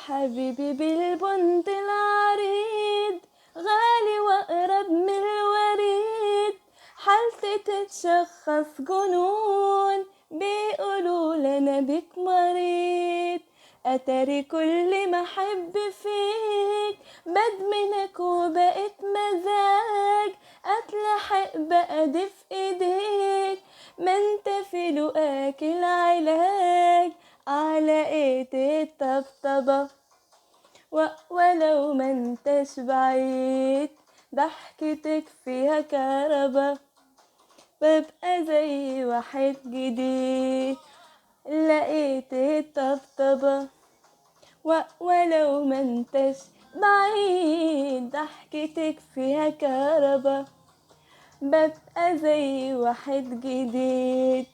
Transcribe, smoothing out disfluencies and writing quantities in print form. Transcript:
حبيبي بالبنت العريض، غالي وأقرب من الوريد، حالتي تتشخص جنون، بيقولوا لنا بيك مريض. أتاري كل ما أحب فيك بدمنك وبقيت مزاج، أتلحق بقى دي في إيديك، ما انت في لقاك العلاج، على ايه تطبطبة ولو ما انتش بعيد، ضحكتك فيها كهربا، ببقى زي واحد جديد، لقيت الطبطبة ولو ما انتش بعيد، ضحكتك فيها كهربا، ببقى زي واحد جديد.